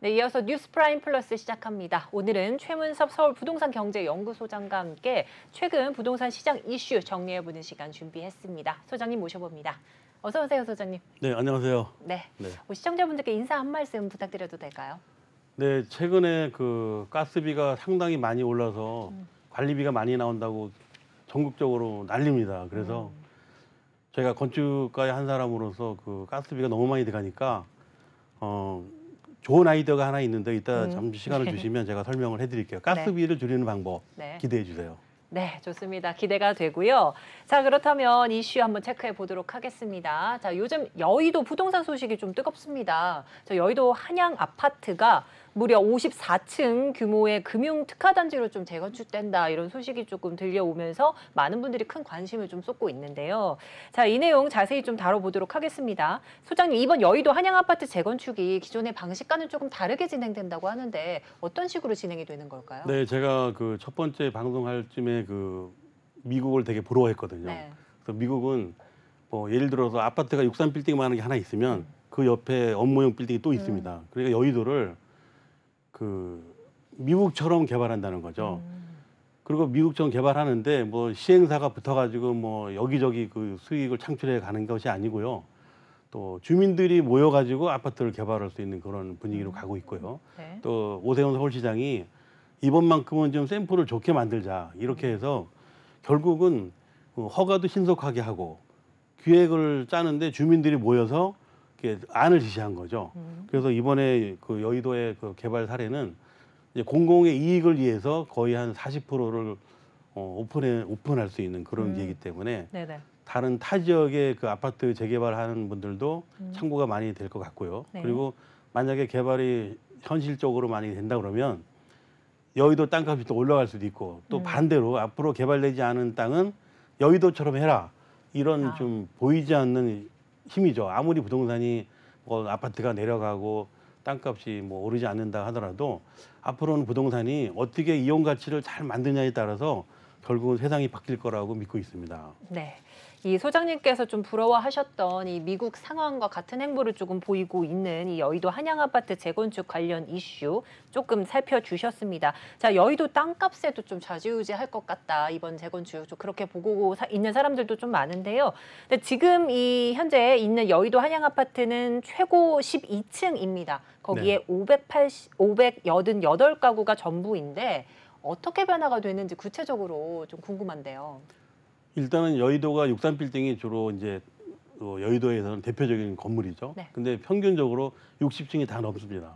네, 이어서 뉴스프라임 플러스 시작합니다. 오늘은 최문섭 서울부동산경제연구소장과 함께 최근 부동산 시장 이슈 정리해보는 시간 준비했습니다. 소장님 모셔봅니다. 어서 오세요, 소장님. 네, 안녕하세요. 네, 네. 시청자분들께 인사 한 말씀 부탁드려도 될까요? 네, 최근에 그 가스비가 상당히 많이 올라서 관리비가 많이 나온다고 전국적으로 난립니다. 그래서 제가 건축가의 한 사람으로서 그 가스비가 너무 많이 들어가니까 좋은 아이디어가 하나 있는데 이따 잠시 시간을 주시면 제가 설명을 해드릴게요. 가스비를 줄이는 방법 기대해 주세요. 네, 좋습니다. 기대가 되고요. 자, 그렇다면 이슈 한번 체크해 보도록 하겠습니다. 자, 요즘 여의도 부동산 소식이 좀 뜨겁습니다. 자, 여의도 한양 아파트가 무려 54층 규모의 금융 특화단지로 좀 재건축된다, 이런 소식이 조금 들려오면서 많은 분들이 큰 관심을 좀 쏟고 있는데요. 자, 이 내용 자세히 좀 다뤄보도록 하겠습니다. 소장님, 이번 여의도 한양 아파트 재건축이 기존의 방식과는 조금 다르게 진행된다고 하는데 어떤 식으로 진행이 되는 걸까요? 네, 제가 그 첫 번째 방송할 쯤에 그 미국을 되게 부러워했거든요. 네. 그래서 미국은 뭐 예를 들어서 아파트가 63빌딩만 하는 게 하나 있으면 그 옆에 업무용 빌딩이 또 있습니다. 그러니까 여의도를 그 미국처럼 개발한다는 거죠. 그리고 미국처럼 개발하는데 뭐 시행사가 붙어가지고 뭐 여기저기 그 수익을 창출해 가는 것이 아니고요. 또 주민들이 모여가지고 아파트를 개발할 수 있는 그런 분위기로 가고 있고요. 네. 또 오세훈 서울시장이 이번만큼은 좀 샘플을 좋게 만들자, 이렇게 해서 결국은 허가도 신속하게 하고 기획을 짜는데 주민들이 모여서 이렇게 안을 지시한 거죠. 그래서 이번에 그 여의도의 그 개발 사례는 이제 공공의 이익을 위해서 거의 한 40%를 오픈할 수 있는 그런 기회이기 때문에 네네. 다른 타 지역의 그 아파트 재개발하는 분들도 참고가 많이 될 것 같고요. 네. 그리고 만약에 개발이 현실적으로 많이 된다 그러면 여의도 땅값이 또 올라갈 수도 있고, 또 반대로 앞으로 개발되지 않은 땅은 여의도처럼 해라, 이런 좀 보이지 않는 힘이죠. 아무리 부동산이 뭐 아파트가 내려가고 땅값이 뭐 오르지 않는다 하더라도 앞으로는 부동산이 어떻게 이용 가치를 잘 만드냐에 따라서 결국은 세상이 바뀔 거라고 믿고 있습니다. 네. 이 소장님께서 좀 부러워하셨던 이 미국 상황과 같은 행보를 조금 보이고 있는 이 여의도 한양 아파트 재건축 관련 이슈 조금 살펴주셨습니다. 자, 여의도 땅값에도 좀 좌지우지할 것 같다, 이번 재건축. 좀 그렇게 보고 있는 사람들도 좀 많은데요. 근데 지금 이 현재 있는 여의도 한양 아파트는 최고 12층입니다. 거기에 네. 588가구가 전부인데 어떻게 변화가 되는지 구체적으로 좀 궁금한데요. 일단은 여의도가 63빌딩이 주로 이제 여의도에서는 대표적인 건물이죠. 네. 근데 평균적으로 60층이 다 넘습니다.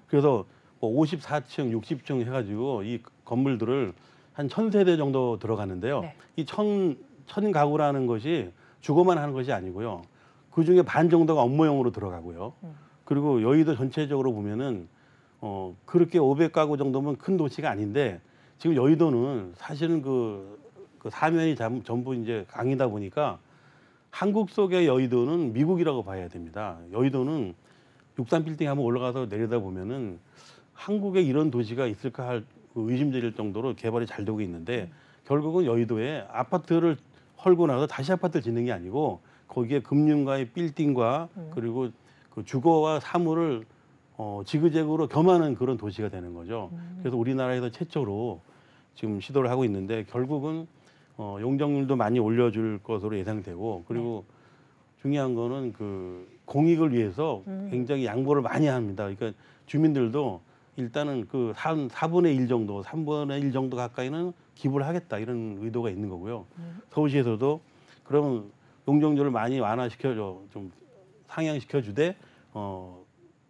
그래서 뭐 54층, 60층 해가지고 이 건물들을 한 1000세대 정도 들어가는데요. 네. 이 천 가구라는 것이 주거만 하는 것이 아니고요. 그 중에 반 정도가 업무용으로 들어가고요. 그리고 여의도 전체적으로 보면은 그렇게 500가구 정도면 큰 도시가 아닌데, 지금 여의도는 사실은 그 사면이 전부 이제 강이다 보니까 한국 속의 여의도는 미국이라고 봐야 됩니다. 여의도는 63빌딩 한번 올라가서 내려다 보면은 한국에 이런 도시가 있을까 할 의심될 정도로 개발이 잘 되고 있는데, 결국은 여의도에 아파트를 헐고 나서 다시 아파트를 짓는 게 아니고 거기에 금융과의 빌딩과 그리고 그 주거와 사물을 지그재그로 겸하는 그런 도시가 되는 거죠. 그래서 우리나라에서 최초로 지금 시도를 하고 있는데, 결국은 용적률도 많이 올려줄 것으로 예상되고, 그리고 중요한 거는 그 공익을 위해서 굉장히 양보를 많이 합니다. 그러니까 주민들도 일단은 그 4분의 1 정도, 3분의 1 정도 가까이는 기부를 하겠다, 이런 의도가 있는 거고요. 서울시에서도 그러면 용적률을 많이 완화시켜줘, 좀 상향시켜 주되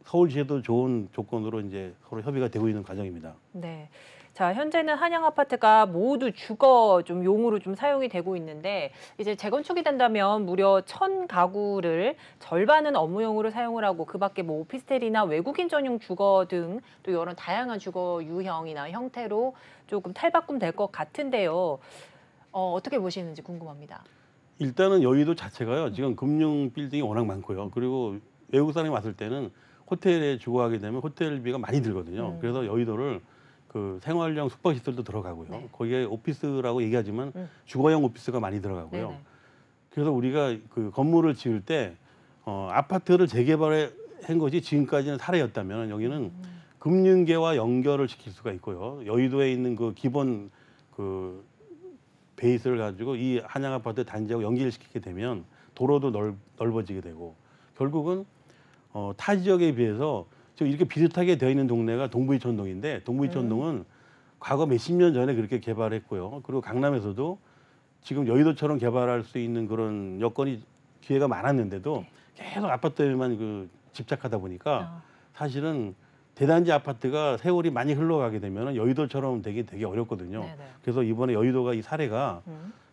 서울시에도 좋은 조건으로 이제 서로 협의가 되고 있는 과정입니다. 네. 자, 현재는 한양 아파트가 모두 주거 좀 용으로 좀 사용이 되고 있는데, 이제 재건축이 된다면 무려 1000가구를 절반은 업무용으로 사용을 하고 그 밖에 뭐 오피스텔이나 외국인 전용 주거 등 또 이런 다양한 주거 유형이나 형태로 조금 탈바꿈 될 것 같은데요. 어떻게 보시는지 궁금합니다. 일단은 여의도 자체가요, 지금 금융 빌딩이 워낙 많고요. 그리고 외국 사람이 왔을 때는 호텔에 주거하게 되면 호텔비가 많이 들거든요. 그래서 여의도를 그 생활형 숙박시설도 들어가고요. 네. 거기에 오피스라고 얘기하지만 주거형 오피스가 많이 들어가고요. 네네. 그래서 우리가 그 건물을 지을 때 아파트를 재개발한 것이 지금까지는 사례였다면, 여기는 금융계와 연결을 시킬 수가 있고요. 여의도에 있는 그 기본 그 베이스를 가지고 이 한양 아파트 단지하고 연결을 시키게 되면 도로도 넓어지게 되고 결국은 타 지역에 비해서 지금 이렇게 비슷하게 되어 있는 동네가 동부이촌동인데 동부이촌동은 과거 몇십 년 전에 그렇게 개발했고요. 그리고 강남에서도 지금 여의도처럼 개발할 수 있는 그런 여건이 기회가 많았는데도 계속 아파트에만 그 집착하다 보니까 사실은 대단지 아파트가 세월이 많이 흘러가게 되면 여의도처럼 되기 되게 어렵거든요. 네네. 그래서 이번에 여의도가 이 사례가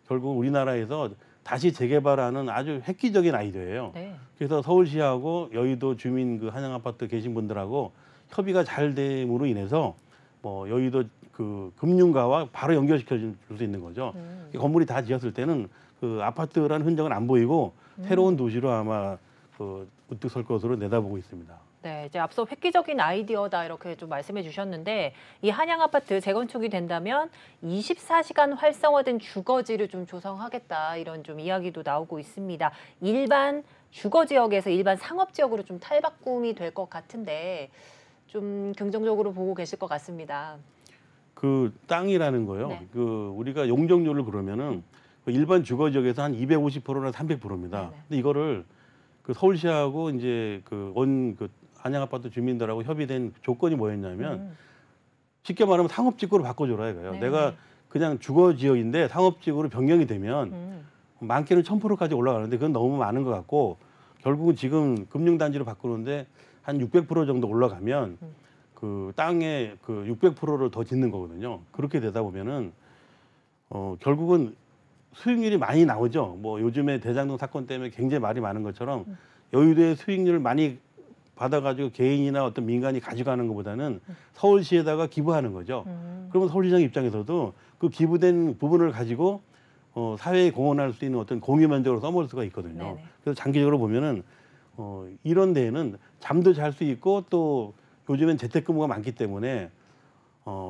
결국 우리나라에서 다시 재개발하는 아주 획기적인 아이디어예요. 네. 그래서 서울시하고 여의도 주민 그 한양 아파트 계신 분들하고 협의가 잘 됨으로 인해서 뭐 여의도 그 금융가와 바로 연결시켜 줄 수 있는 거죠. 이 건물이 다 지었을 때는 그 아파트라는 흔적은 안 보이고 새로운 도시로 아마 그 우뚝 설 것으로 내다보고 있습니다. 네, 이제 앞서 획기적인 아이디어다 이렇게 좀 말씀해 주셨는데 이 한양 아파트 재건축이 된다면 24시간 활성화된 주거지를 좀 조성하겠다 이런 좀 이야기도 나오고 있습니다. 일반 주거 지역에서 일반 상업 지역으로 좀 탈바꿈이 될 것 같은데 좀 긍정적으로 보고 계실 것 같습니다. 그 땅이라는 거요. 네. 그 우리가 용적률을 그러면은 그 일반 주거 지역에서 한 250%나 300%입니다. 네네. 근데 이거를 그 서울시하고 이제 그 한양 아파트 주민들하고 협의된 조건이 뭐였냐면 쉽게 말하면 상업지구로 바꿔줘라 이거예요. 네. 내가 그냥 주거 지역인데 상업지구로 변경이 되면 많게는 1000%까지 올라가는데 그건 너무 많은 것 같고 결국은 지금 금융단지로 바꾸는데 한 600% 정도 올라가면 그 땅에 그 600%를 더 짓는 거거든요. 그렇게 되다 보면은 결국은 수익률이 많이 나오죠. 뭐 요즘에 대장동 사건 때문에 굉장히 말이 많은 것처럼 여의도의 수익률을 많이 받아가지고 개인이나 어떤 민간이 가져가는 것보다는 서울시에다가 기부하는 거죠. 그러면 서울시장 입장에서도 그 기부된 부분을 가지고 사회에 공헌할 수 있는 어떤 공유 면적으로 써먹을 수가 있거든요. 네네. 그래서 장기적으로 보면은 이런 데에는 잠도 잘 수 있고 또 요즘엔 재택근무가 많기 때문에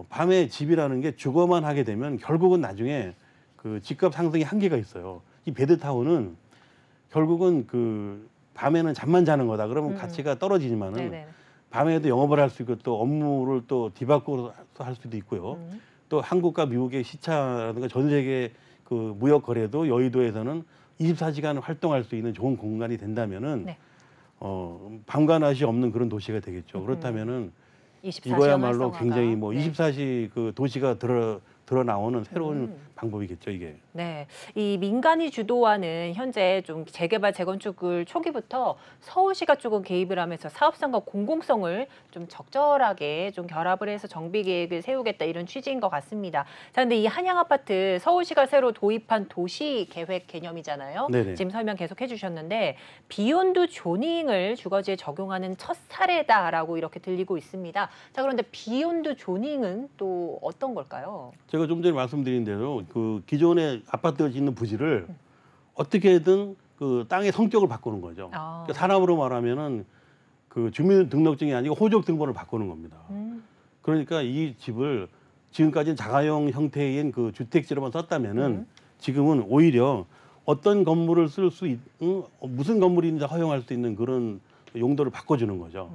밤에 집이라는 게 주거만 하게 되면 결국은 나중에 그 집값 상승의 한계가 있어요. 이 베드타운은 결국은 그 밤에는 잠만 자는 거다. 그러면 가치가 떨어지지만은 네네. 밤에도 영업을 할 수 있고 또 업무를 또 뒤바꿔서 할 수도 있고요. 또 한국과 미국의 시차라든가 전 세계 그 무역 거래도 여의도에서는 24시간 활동할 수 있는 좋은 공간이 된다면은 네. 밤과 낮이 없는 그런 도시가 되겠죠. 그렇다면은 24시간 이거야말로 활성화가. 굉장히 뭐 네. 24시 그 도시가 드러 나오는 새로운 방법이겠죠, 이게. 네, 이 민간이 주도하는 현재 좀 재개발 재건축을 초기부터 서울시가 조금 개입을 하면서 사업성과 공공성을 좀 적절하게 좀 결합을 해서 정비 계획을 세우겠다 이런 취지인 것 같습니다. 자, 근데 이 한양 아파트 서울시가 새로 도입한 도시 계획 개념이잖아요. 네네. 지금 설명 계속 해주셨는데 비욘드 조닝을 주거지에 적용하는 첫 사례다라고 이렇게 들리고 있습니다. 자, 그런데 비욘드 조닝은 또 어떤 걸까요? 제가 좀 전에 말씀드린 대로 그 기존의 아파트가 짓는 부지를 어떻게든 그 땅의 성격을 바꾸는 거죠. 아. 그러니까 사람으로 말하면은 그 주민등록증이 아니고 호적 등본을 바꾸는 겁니다. 그러니까 이 집을 지금까지는 자가용 형태인 그 주택지로만 썼다면은 지금은 오히려 어떤 건물을 쓸 수 무슨 건물인지 허용할 수 있는 그런 용도를 바꿔주는 거죠.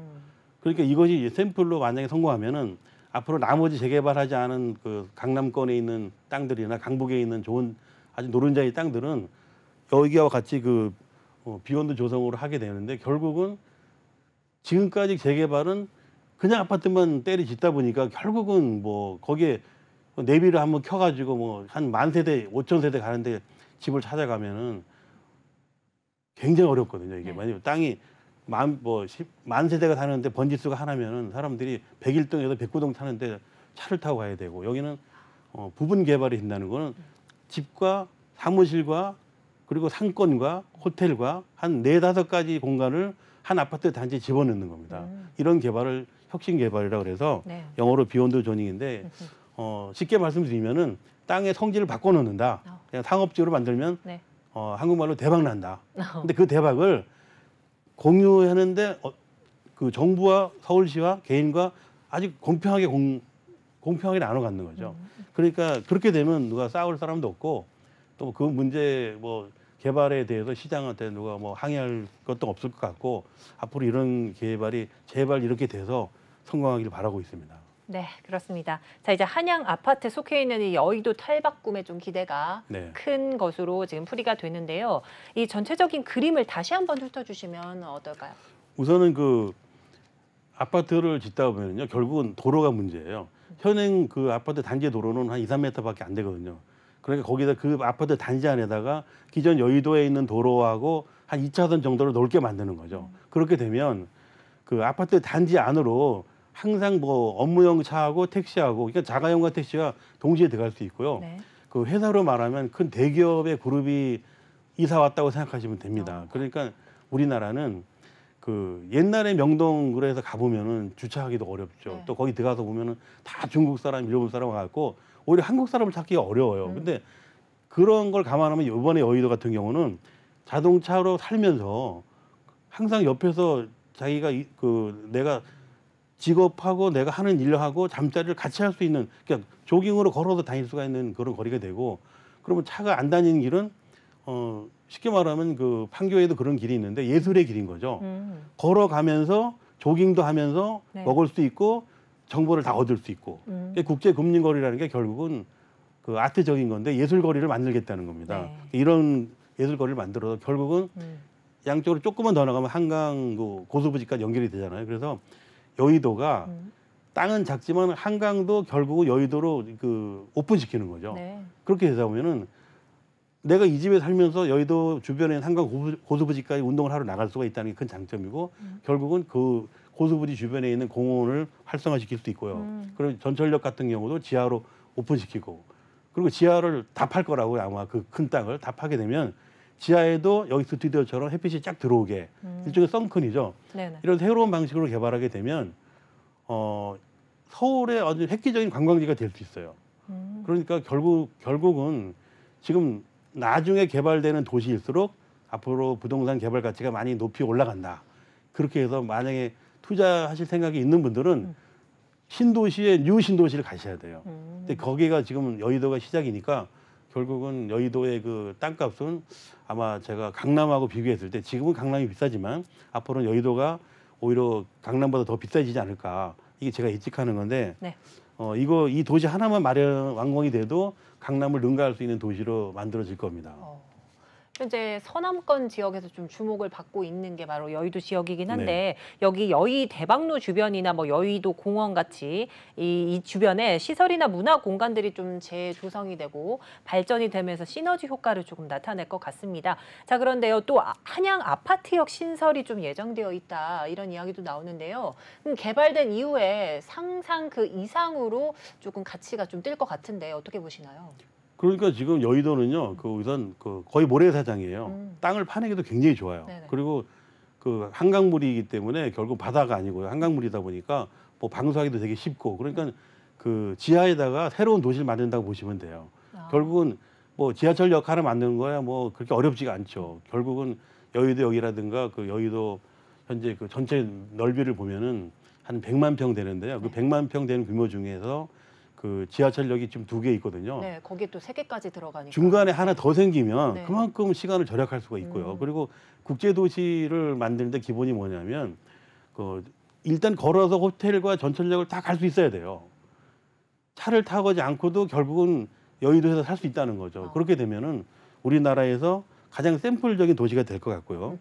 그러니까 이것이 샘플로 만약에 성공하면은 앞으로 나머지 재개발하지 않은 그 강남권에 있는 땅들이나 강북에 있는 좋은 아주 노른자의 땅들은 여기와 같이 그 비욘드 조성으로 하게 되는데 결국은 지금까지 재개발은 그냥 아파트만 때리 짓다 보니까 결국은 뭐 거기에 내비를 한번 켜가지고 뭐 한 10,000세대, 5,000세대 가는데 집을 찾아가면은 굉장히 어렵거든요. 이게 네. 만약 땅이 만 세대가 사는데 번지수가 하나면은 사람들이 101동에서 109동 사는데 차를 타고 가야 되고 여기는 부분 개발이 된다는 거는 집과 사무실과 그리고 상권과 호텔과 한 4-5가지 공간을 한 아파트 단지에 집어넣는 겁니다. 이런 개발을 혁신 개발이라고 그래서 네. 영어로 비욘드 조닝인데 쉽게 말씀드리면은 땅의 성질을 바꿔 놓는다. 그냥 상업지구로 만들면 네. 한국말로 대박 난다. 근데 그 대박을 공유하는데 그 정부와 서울시와 개인과 아주 공평하게 나눠 갖는 거죠. 그러니까 그렇게 되면 누가 싸울 사람도 없고 또 그 문제 뭐 개발에 대해서 시장한테 누가 뭐 항의할 것도 없을 것 같고 앞으로 이런 개발이 제발 이렇게 돼서 성공하기를 바라고 있습니다. 네, 그렇습니다. 자, 이제 한양 아파트 속해 있는 이 여의도 탈바꿈에 좀 기대가 네. 큰 것으로 지금 풀이가 되는데요. 이 전체적인 그림을 다시 한번 훑어주시면 어떨까요? 우선은 그 아파트를 짓다 보면요, 결국은 도로가 문제예요. 현행 그 아파트 단지 도로는 한 2, 3m밖에 안 되거든요. 그러니까 거기다 그 아파트 단지 안에다가 기존 여의도에 있는 도로하고 한 2차선 정도를 넓게 만드는 거죠. 그렇게 되면 그 아파트 단지 안으로 항상 뭐 업무용 차하고 택시하고, 그러니까 자가용과 택시가 동시에 들어갈 수 있고요. 네. 그 회사로 말하면 큰 대기업의 그룹이 이사 왔다고 생각하시면 됩니다. 그러니까 우리나라는 그 옛날에 명동그래서 가보면은 주차하기도 어렵죠. 네. 또 거기 들어가서 보면은 다 중국 사람, 일본 사람 와갖고 오히려 한국 사람을 찾기가 어려워요. 근데 그런 걸 감안하면 이번에 여의도 같은 경우는 자동차로 살면서 항상 옆에서 자기가 내가 직업하고 내가 하는 일하고 잠자리를 같이 할 수 있는, 그러니까 조깅으로 걸어서 다닐 수가 있는 그런 거리가 되고, 그러면 차가 안 다니는 길은 쉽게 말하면 그 판교에도 그런 길이 있는데 예술의 길인 거죠. 걸어가면서 조깅도 하면서 네. 먹을 수 있고 정보를 다 얻을 수 있고. 국제 금융거리라는 게 결국은 그 아트적인 건데 예술거리를 만들겠다는 겁니다. 네. 이런 예술거리를 만들어서 결국은 양쪽으로 조금만 더 나가면 한강 그 고수부지까지 연결이 되잖아요. 그래서 여의도가 땅은 작지만 한강도 결국은 여의도로 그 오픈시키는 거죠. 네. 그렇게 되다 보면은 내가 이 집에 살면서 여의도 주변에 있는 한강 고수부지까지 운동을 하러 나갈 수가 있다는 게 큰 장점이고, 결국은 그 고수부지 주변에 있는 공원을 활성화시킬 수 있고요. 그리고 전철역 같은 경우도 지하로 오픈시키고, 그리고 지하를 다 팔 거라고요. 아마 그 큰 땅을 다 파게 되면 지하에도 여기 스튜디오처럼 햇빛이 쫙 들어오게, 일종의 선큰이죠. 네네. 이런 새로운 방식으로 개발하게 되면 서울의 아주 획기적인 관광지가 될 수 있어요. 그러니까 결국은 지금 나중에 개발되는 도시일수록 앞으로 부동산 개발 가치가 많이 높이 올라간다. 그렇게 해서 만약에 투자하실 생각이 있는 분들은 신도시에 뉴 신도시를 가셔야 돼요. 근데 거기가 지금 여의도가 시작이니까 결국은 여의도의 그 땅값은 아마 제가 강남하고 비교했을 때, 지금은 강남이 비싸지만 앞으로는 여의도가 오히려 강남보다 더 비싸지지 않을까. 이게 제가 예측하는 건데, 네. 이 도시 하나만 완공이 돼도 강남을 능가할 수 있는 도시로 만들어질 겁니다. 현재 서남권 지역에서 좀 주목을 받고 있는 게 바로 여의도 지역이긴 한데, 여기 여의 대학로 주변이나 뭐 여의도 공원 같이 이 주변에 시설이나 문화 공간들이 좀 재조성이 되고 발전이 되면서 시너지 효과를 조금 나타낼 것 같습니다. 자, 그런데요, 또 한양 아파트역 신설이 좀 예정되어 있다, 이런 이야기도 나오는데요. 개발된 이후에 상상 그 이상으로 조금 가치가 좀 뛸 것 같은데 어떻게 보시나요? 그러니까 지금 여의도는요, 우선 거의 모래사장이에요. 땅을 파내기도 굉장히 좋아요. 네네. 그리고 그 한강물이기 때문에 결국 바다가 아니고요, 한강물이다 보니까 뭐 방수하기도 되게 쉽고, 그러니까 그 지하에다가 새로운 도시를 만든다고 보시면 돼요. 결국은 뭐 지하철역 하나 만드는 거야 뭐 그렇게 어렵지가 않죠. 결국은 여의도역이라든가 그 여의도 현재 그 전체 넓이를 보면은 한 100만 평 되는데요. 그 100만 평 되는 규모 중에서 그 지하철역이 지금 2개 있거든요. 네, 거기에 또 3개까지 들어가니까. 중간에 하나 더 생기면 네. 그만큼 시간을 절약할 수가 있고요. 그리고 국제도시를 만드는데 기본이 뭐냐면 일단 걸어서 호텔과 전철역을 다 갈 수 있어야 돼요. 차를 타고지 않고도 결국은 여의도에서 살 수 있다는 거죠. 그렇게 되면은 우리나라에서 가장 샘플적인 도시가 될 것 같고요.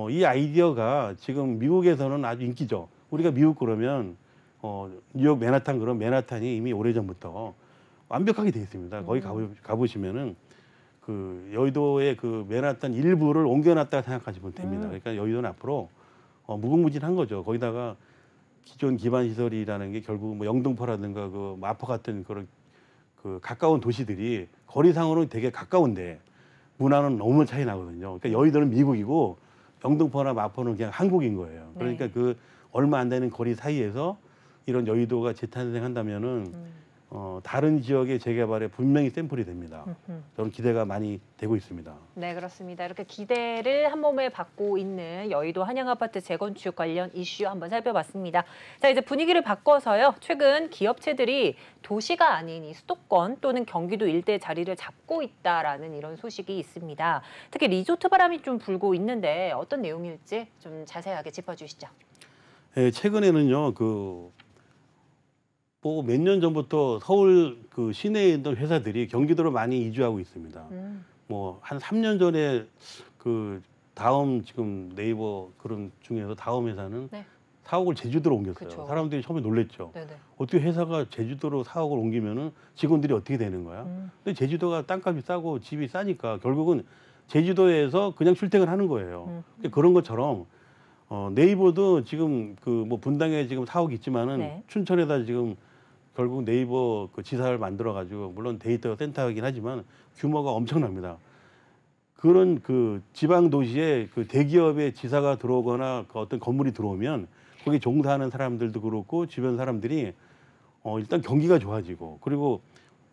이 아이디어가 지금 미국에서는 아주 인기죠. 우리가 미국 그러면 뉴욕 맨하탄, 그런 맨하탄이 이미 오래전부터 완벽하게 돼 있습니다. 거기 가보시면은 그 여의도의 그 맨하탄 일부를 옮겨놨다고 생각하시면 됩니다. 그러니까 여의도는 앞으로 무궁무진한 거죠. 거기다가 기존 기반 시설이라는 게 결국 뭐 영등포라든가 그 마포 같은 그런 그 가까운 도시들이 거리상으로는 되게 가까운데 문화는 너무 차이 나거든요. 그러니까 여의도는 미국이고 영등포나 마포는 그냥 한국인 거예요. 그러니까 네. 그 얼마 안 되는 거리 사이에서 이런 여의도가 재탄생한다면은 다른 지역의 재개발에 분명히 샘플이 됩니다. 저는 기대가 많이 되고 있습니다. 네, 그렇습니다. 이렇게 기대를 한 몸에 받고 있는 여의도 한양아파트 재건축 관련 이슈 한번 살펴봤습니다. 자, 이제 분위기를 바꿔서요. 최근 기업체들이 도시가 아닌 이 수도권 또는 경기도 일대 자리를 잡고 있다라는 이런 소식이 있습니다. 특히 리조트 바람이 좀 불고 있는데 어떤 내용일지 좀 자세하게 짚어주시죠. 예, 최근에는요, 뭐 몇 년 전부터 서울 그 시내에 있던 회사들이 경기도로 많이 이주하고 있습니다. 뭐 한 3년 전에 그 다음 지금 네이버 그런 중에서 다음 회사는 네. 사옥을 제주도로 옮겼어요. 그쵸. 사람들이 처음에 놀랬죠. 네네. 어떻게 회사가 제주도로 사옥을 옮기면은 직원들이 어떻게 되는 거야? 근데 제주도가 땅값이 싸고 집이 싸니까 결국은 제주도에서 그냥 출퇴근하는 거예요. 그런 것처럼 네이버도 지금 그 뭐 분당에 지금 사옥이 있지만은 네. 춘천에다 지금 결국 네이버 그 지사를 만들어 가지고 물론 데이터 센터이긴 하지만 규모가 엄청납니다. 그런 그 지방 도시에 그 대기업의 지사가 들어오거나 그 어떤 건물이 들어오면 거기 종사하는 사람들도 그렇고 주변 사람들이 일단 경기가 좋아지고 그리고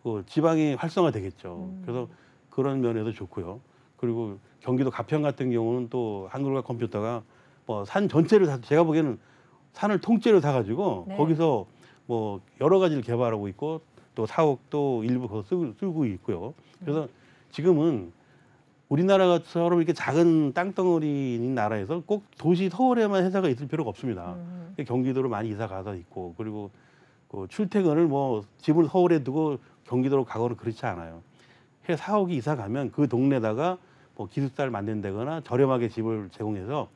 그 지방이 활성화되겠죠. 그래서 그런 면에서 좋고요. 그리고 경기도 가평 같은 경우는 또 한글과 컴퓨터가 뭐 산 전체를 다 제가 보기에는 산을 통째로 사가지고 네. 거기서 뭐 여러 가지를 개발하고 있고 또 사옥도 일부 거기서 쓰고 있고요. 그래서 지금은 우리나라처럼 이렇게 작은 땅덩어리인 나라에서 꼭 도시 서울에만 회사가 있을 필요가 없습니다. 경기도로 많이 이사 가서 있고 그리고 그 출퇴근을 뭐 집을 서울에 두고 경기도로 가거나 그렇지 않아요. 해 사옥이 이사 가면 그 동네다가 뭐 기숙사를 만든다거나 저렴하게 집을 제공해서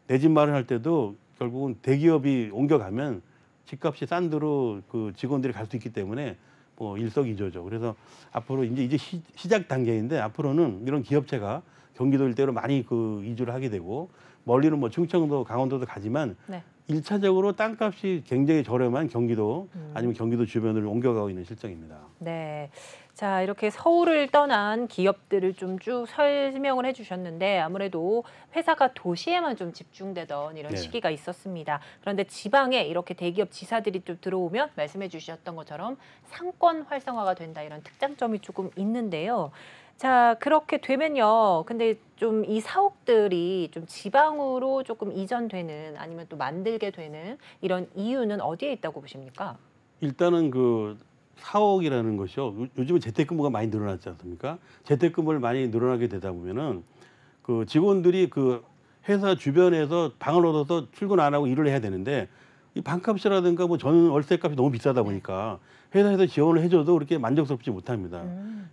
내 집 마련할 때도 결국은 대기업이 옮겨가면 집값이 싼 데로 그 직원들이 갈 수 있기 때문에 뭐 일석이조죠. 그래서 앞으로 이제 시작 단계인데 앞으로는 이런 기업체가 경기도 일대로 많이 그 이주를 하게 되고 멀리는 뭐 충청도, 강원도도 가지만 네. 1차적으로 땅값이 굉장히 저렴한 경기도 아니면 경기도 주변을 옮겨가고 있는 실정입니다. 네. 자, 이렇게 서울을 떠난 기업들을 좀 쭉 설명을 해주셨는데 아무래도 회사가 도시에만 좀 집중되던 이런 네. 시기가 있었습니다. 그런데 지방에 이렇게 대기업 지사들이 좀 들어오면 말씀해 주셨던 것처럼 상권 활성화가 된다 이런 특장점이 조금 있는데요. 자, 그렇게 되면요. 근데 좀 이 사옥들이 좀 지방으로 조금 이전되는 아니면 또 만들게 되는 이런 이유는 어디에 있다고 보십니까? 일단은 그 사옥이라는 것이요. 요즘은 재택근무가 많이 늘어났지 않습니까? 재택근무를 많이 늘어나게 되다 보면은 그 직원들이 그 회사 주변에서 방을 얻어서 출근 안 하고 일을 해야 되는데 이 방값이라든가 뭐 전 월세값이 너무 비싸다 보니까 회사에서 지원을 해줘도 그렇게 만족스럽지 못합니다.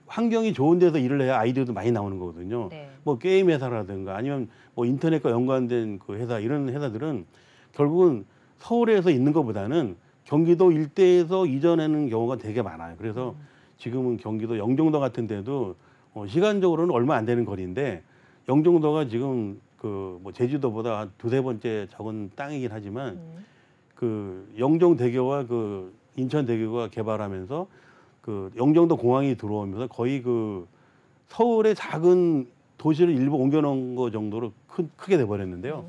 환경이 좋은 데서 일을 해야 아이디어도 많이 나오는 거거든요. 네. 뭐 게임 회사라든가 아니면 뭐 인터넷과 연관된 그 회사 이런 회사들은 결국은 서울에서 있는 것보다는 경기도 일대에서 이전하는 경우가 되게 많아요. 그래서 지금은 경기도 영종도 같은 데도 시간적으로는 얼마 안 되는 거리인데 영종도가 지금 그 뭐 제주도보다 한 두세 번째 적은 땅이긴 하지만 그 영종대교와 그 인천대교가 개발하면서 그 영종도 공항이 들어오면서 거의 그 서울의 작은 도시를 일부 옮겨놓은 거 정도로 크게 돼버렸는데요.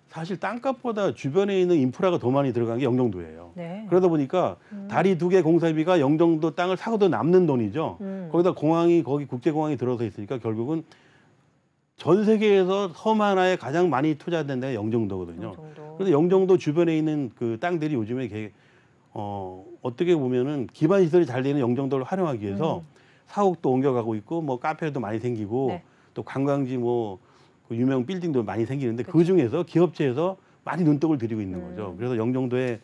사실 땅값보다 주변에 있는 인프라가 더 많이 들어간 게 영종도예요. 네. 그러다 보니까 다리 2개 공사비가 영종도 땅을 사고도 남는 돈이죠. 거기다 공항이 거기 국제공항이 들어서 있으니까 결국은 전 세계에서 섬 하나에 가장 많이 투자된 데가 영종도거든요. 정도. 그런데 영종도 주변에 있는 그 땅들이 요즘에 어떻게 보면은 기반 시설이 잘 되는 영종도를 활용하기 위해서 사옥도 옮겨가고 있고 뭐 카페도 많이 생기고 네. 또 관광지 뭐 그 유명 빌딩도 많이 생기는데 그쵸. 그 중에서 기업체에서 많이 눈독을 들이고 있는 거죠. 그래서 영종도에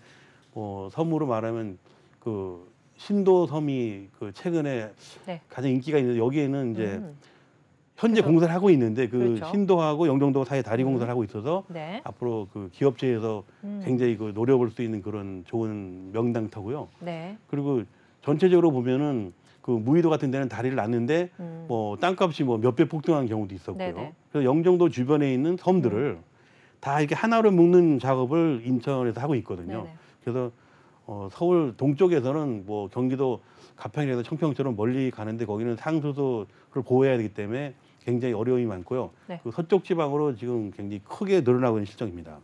섬으로 말하면 그 신도섬이 그 최근에 네. 가장 인기가 있는데 여기에는 이제 현재 그래서- 공사를 하고 있는데 그 그렇죠. 신도하고 영종도 사이에 다리 공사를 하고 있어서 네. 앞으로 그 기업체에서 굉장히 그 노려볼 수 있는 그런 좋은 명당터고요. 네. 그리고 전체적으로 보면은 그 무의도 같은 데는 다리를 놨는데 뭐 땅값이 뭐 몇 배 폭등한 경우도 있었고요. 네네. 그래서 영종도 주변에 있는 섬들을 다 이렇게 하나로 묶는 작업을 인천에서 하고 있거든요. 네네. 그래서 서울 동쪽에서는 뭐 경기도 가평에서 청평처럼 멀리 가는데 거기는 상수도를 보호해야 되기 때문에 굉장히 어려움이 많고요. 네. 그 서쪽 지방으로 지금 굉장히 크게 늘어나고 있는 실정입니다.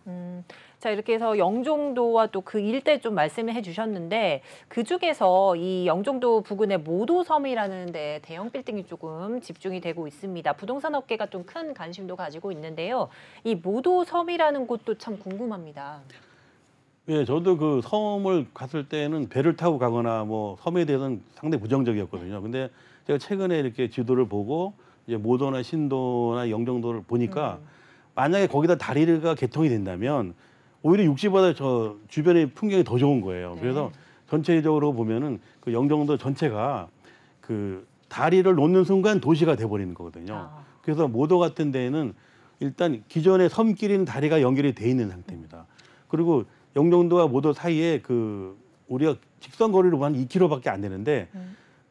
자, 이렇게 해서 영종도와 또 그 일대 좀 말씀을 해주셨는데 그 중에서 이 영종도 부근의 모도섬이라는 데 대형 빌딩이 조금 집중이 되고 있습니다. 부동산 업계가 좀 큰 관심도 가지고 있는데요. 이 모도섬이라는 곳도 참 궁금합니다. 예, 저도 그 섬을 갔을 때는 배를 타고 가거나 뭐 섬에 대해서는 상당히 부정적이었거든요. 근데 제가 최근에 이렇게 지도를 보고 이제 모도나 신도나 영종도를 보니까 만약에 거기다 다리가 개통이 된다면 오히려 육지보다 저 주변의 풍경이 더 좋은 거예요. 네. 그래서 전체적으로 보면은 그 영종도 전체가 그 다리를 놓는 순간 도시가 돼버리는 거거든요. 아. 그래서 모도 같은 데에는 일단 기존의 섬끼리는 다리가 연결이 돼 있는 상태입니다. 그리고 영종도와 모도 사이에 그 우리가 직선 거리로 보면 2km밖에 안 되는데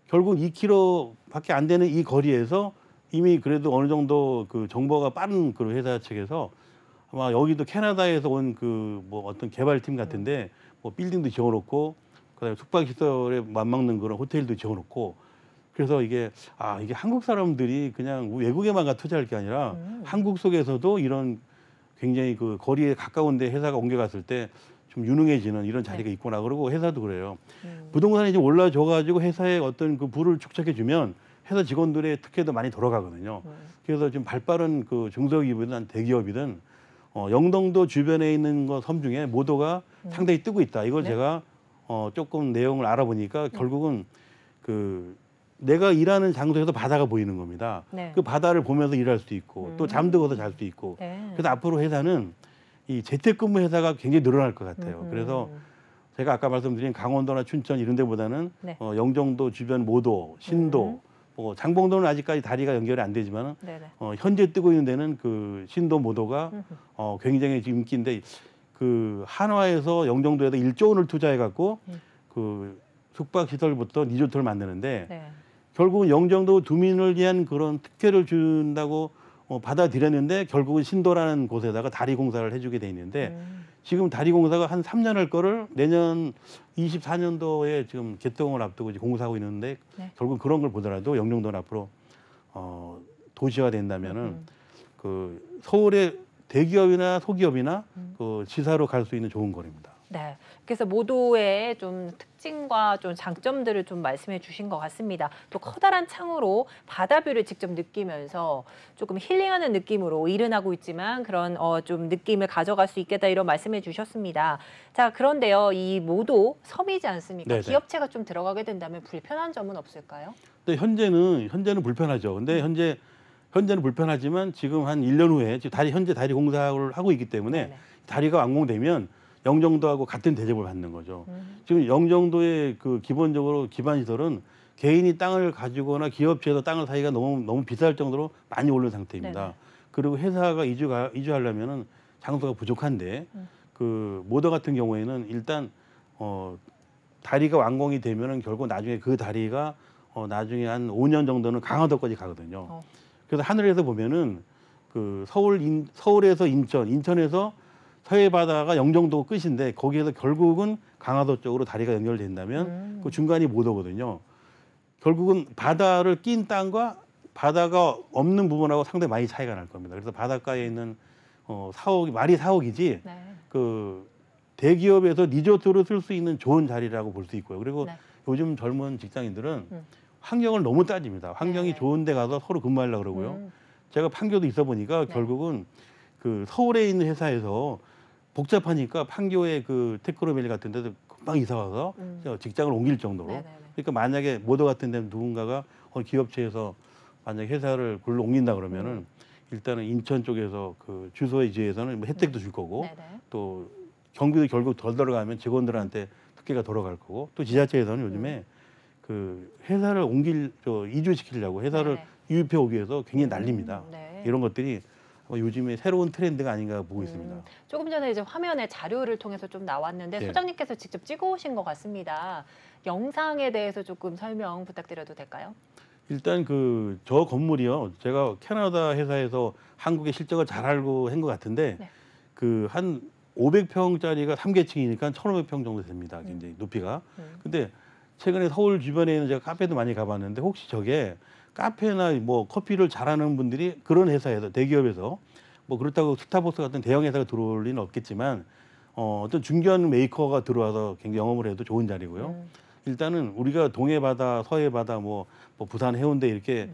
결국 2km밖에 안 되는 이 거리에서 이미 그래도 어느 정도 그 정보가 빠른 그 회사 측에서 아마 여기도 캐나다에서 온 그 뭐 어떤 개발팀 같은데 뭐 빌딩도 지어놓고 그다음에 숙박시설에 맞먹는 그런 호텔도 지어놓고 그래서 이게 이게 한국 사람들이 그냥 외국에만 가 투자할 게 아니라 한국 속에서도 이런 굉장히 그 거리에 가까운데 회사가 옮겨갔을 때 좀 유능해지는 이런 자리가 네. 있구나. 그러고 회사도 그래요. 부동산이 이제 올라줘가지고 회사에 어떤 그 부를 축적해주면 회사 직원들의 특혜도 많이 돌아가거든요. 그래서 지금 발빠른 그 중소기업이든 대기업이든 영동도 주변에 있는 거 섬 중에 모도가 상당히 뜨고 있다. 이걸 네. 제가 조금 내용을 알아보니까 결국은 그 내가 일하는 장소에서 바다가 보이는 겁니다. 네. 그 바다를 보면서 일할 수도 있고 또 잠도 거서 잘 수 있고 네. 그래서 앞으로 회사는 이 재택근무 회사가 굉장히 늘어날 것 같아요. 그래서 제가 아까 말씀드린 강원도나 춘천 이런 데보다는 네. 영종도 주변 모도, 신도, 뭐 장봉도는 아직까지 다리가 연결이 안 되지만 네네. 현재 뜨고 있는 데는 그 신도 모도가 굉장히 지금 인기인데 그 한화에서 영종도에다 1조 원을 투자해 갖고 그 숙박 시설부터 리조트를 만드는데 네. 결국은 영종도 주민을 위한 그런 특혜를 준다고 받아들였는데 결국은 신도라는 곳에다가 다리 공사를 해주게 돼 있는데 지금 다리 공사가 한 3년 할 거를 내년 24년도에 지금 개통을 앞두고 이제 공사하고 있는데 네. 결국 그런 걸 보더라도 영종도는 앞으로 도시화 된다면은 그 서울의 대기업이나 소기업이나 그 지사로 갈 수 있는 좋은 거리입니다. 네. 그래서 모도의 좀 특징과 좀 장점들을 좀 말씀해 주신 것 같습니다. 또 커다란 창으로 바다뷰를 직접 느끼면서 조금 힐링하는 느낌으로 일은 하고 있지만 그런 좀 느낌을 가져갈 수 있겠다 이런 말씀해 주셨습니다. 자, 그런데요. 이 모도 섬이지 않습니까? 네네. 기업체가 좀 들어가게 된다면 불편한 점은 없을까요? 근데 현재는 불편하죠. 근데 현재는 불편하지만 지금 한 1년 후에 지금 현재 다리 공사를 하고 있기 때문에 네네. 다리가 완공되면 영종도하고 같은 대접을 받는 거죠. 지금 영종도의 그 기본적으로 기반 시설은 개인이 땅을 가지거나 기업체에서 땅을 사기가 너무 비쌀 정도로 많이 오른 상태입니다. 네네. 그리고 회사가 이주하려면은 장소가 부족한데 그 모더 같은 경우에는 일단 다리가 완공이 되면은 결국 나중에 그 다리가 나중에 한 5년 정도는 강화도까지 가거든요. 그래서 하늘에서 보면은 그 서울에서 인천에서 서해 바다가 영종도 끝인데 거기에서 결국은 강화도 쪽으로 다리가 연결된다면 그 중간이 못 오거든요. 결국은 바다를 낀 땅과 바다가 없는 부분하고 상당히 많이 차이가 날 겁니다. 그래서 바닷가에 있는 말이 4억이지 네. 그 대기업에서 리조트로 쓸 수 있는 좋은 자리라고 볼 수 있고요. 그리고 네. 요즘 젊은 직장인들은 환경을 너무 따집니다. 환경이 네. 좋은 데 가서 서로 근무하려고 그러고요. 제가 판교도 있어 보니까 네. 결국은 그 서울에 있는 회사에서 복잡하니까 판교의 그 테크노밸리 같은 데도 금방 이사 와서 직장을 옮길 정도로. 네네네. 그러니까 만약에 모더 같은 데는 누군가가 기업체에서 만약에 회사를 글로 옮긴다 그러면은 일단은 인천 쪽에서 그 주소에 지에서는 뭐 혜택도 줄 거고 네네. 또 경비도 결국 덜 들어가면 직원들한테 특혜가 돌아갈 거고 또 지자체에서는 요즘에 그 회사를 이주시키려고 회사를 네네. 유입해 오기 위해서 굉장히 난립니다. 네. 이런 것들이 요즘에 새로운 트렌드가 아닌가 보고 있습니다. 조금 전에 이제 화면에 자료를 통해서 좀 나왔는데 네. 소장님께서 직접 찍어오신 것 같습니다. 영상에 대해서 조금 설명 부탁드려도 될까요? 일단 그 저 건물이요. 제가 캐나다 회사에서 한국의 실적을 잘 알고 한 것 같은데 네. 그 한 500평짜리가 3계층이니까 1,500평 정도 됩니다. 굉장히 높이가. 근데 최근에 서울 주변에 있는 제가 카페도 많이 가봤는데 혹시 저게 카페나 뭐 커피를 잘하는 분들이 그런 회사에서 대기업에서 뭐 그렇다고 스타벅스 같은 대형 회사가 들어올 리는 없겠지만 어떤 중견 메이커가 들어와서 굉장히 영업을 해도 좋은 자리고요. 일단은 우리가 동해 바다, 서해 바다, 뭐 부산 해운대 이렇게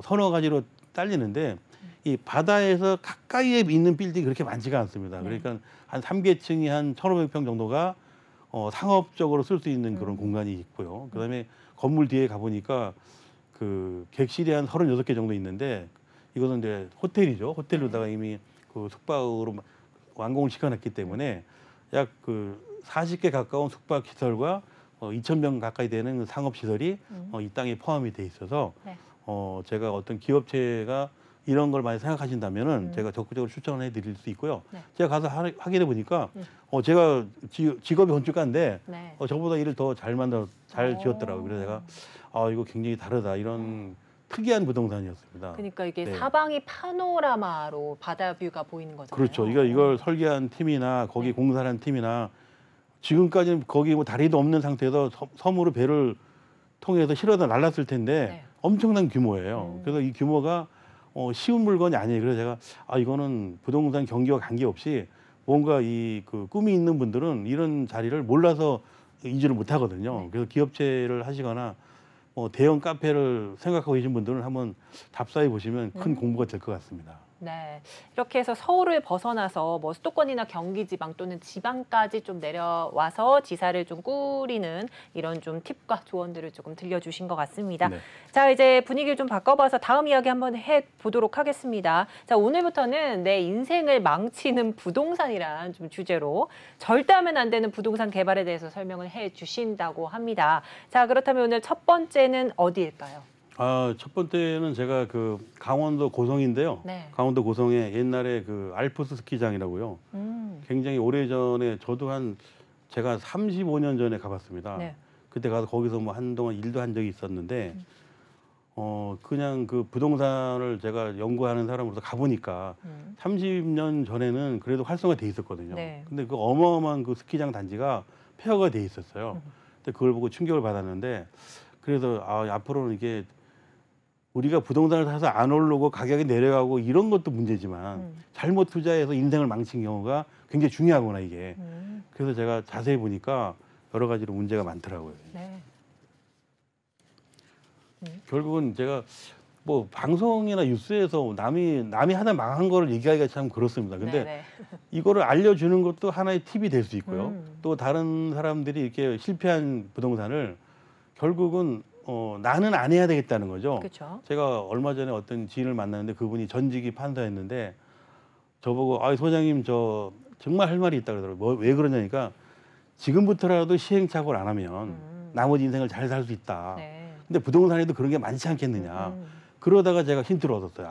서너 가지로 딸리는데 이 바다에서 가까이에 있는 빌딩이 그렇게 많지가 않습니다. 그러니까 한 3계층이 한 1,500평 정도가 상업적으로 쓸 수 있는 그런 공간이 있고요. 그다음에 건물 뒤에 가보니까 그 객실이 한 36개 정도 있는데 이것은 이제 호텔이죠. 호텔로다가 이미 그 숙박으로 완공을 시켜놨기 때문에 약 그 40개 가까운 숙박 시설과 2,000명 가까이 되는 상업 시설이 이 땅에 포함이 돼 있어서 네. 제가 어떤 기업체가 이런 걸 많이 생각하신다면은 제가 적극적으로 추천을 해드릴 수 있고요. 네. 제가 가서 확인해 보니까 제가 직업이 건축가인데 네. 저보다 일을 더 잘 지었더라고요. 그래서 제가 이거 굉장히 다르다 이런 특이한 부동산이었습니다. 그러니까 이게 네. 사방이 파노라마로 바다 뷰가 보이는 거잖아요. 그렇죠. 이걸 설계한 팀이나 거기 네. 공사한 팀이나 지금까지는 거기 뭐 다리도 없는 상태에서 섬으로 배를 통해서 실어다 날랐을 텐데 네. 엄청난 규모예요. 그래서 이 규모가 쉬운 물건이 아니에요. 그래서 제가 이거는 부동산 경기와 관계없이 뭔가 그 꿈이 있는 분들은 이런 자리를 몰라서 이주를 못 하거든요. 네. 그래서 기업체를 하시거나 대형 카페를 생각하고 계신 분들은 한번 답사해 보시면 큰 공부가 될 것 같습니다. 네. 이렇게 해서 서울을 벗어나서 뭐 수도권이나 경기 지방 또는 지방까지 좀 내려와서 지사를 좀 꾸리는 이런 좀 팁과 조언들을 조금 들려주신 것 같습니다. 네. 자, 이제 분위기를 좀 바꿔봐서 다음 이야기 한번 해보도록 하겠습니다. 자, 오늘부터는 내 인생을 망치는 부동산이란 좀 주제로 절대 하면 안 되는 부동산 개발에 대해서 설명을 해주신다고 합니다. 자, 그렇다면 오늘 첫 번째는 어디일까요? 첫 번째는 제가 그 강원도 고성인데요. 네. 강원도 고성에 옛날에 그 알프스 스키장이라고요. 굉장히 오래전에 제가 35년 전에 가봤습니다. 네. 그때 가서 거기서 뭐 한동안 일도 한 적이 있었는데 그냥 그 부동산을 제가 연구하는 사람으로서 가보니까 30년 전에는 그래도 활성화돼 있었거든요. 네. 근데 그 어마어마한 그 스키장 단지가 폐허가 돼 있었어요. 근데 그걸 보고 충격을 받았는데 그래서 앞으로는 이게 우리가 부동산을 사서 안 오르고 가격이 내려가고 이런 것도 문제지만 잘못 투자해서 인생을 망친 경우가 굉장히 중요하구나 이게. 그래서 제가 자세히 보니까 여러 가지로 문제가 많더라고요. 네. 결국은 제가 뭐 방송이나 뉴스에서 남이 하다 망한 거를 얘기하기가 참 그렇습니다. 근데 네네. 이거를 알려주는 것도 하나의 팁이 될 수 있고요. 또 다른 사람들이 이렇게 실패한 부동산을 결국은 나는 안 해야 되겠다는 거죠. 그렇죠. 제가 얼마 전에 어떤 지인을 만났는데 그분이 전직이 판사였는데 저보고 소장님 저 정말 할 말이 있다 그러더라고요. 왜 그러냐니까 지금부터라도 시행착오를 안 하면 나머지 인생을 잘 살 수 있다. 네. 근데 부동산에도 그런 게 많지 않겠느냐. 그러다가 제가 힌트를 얻었어요.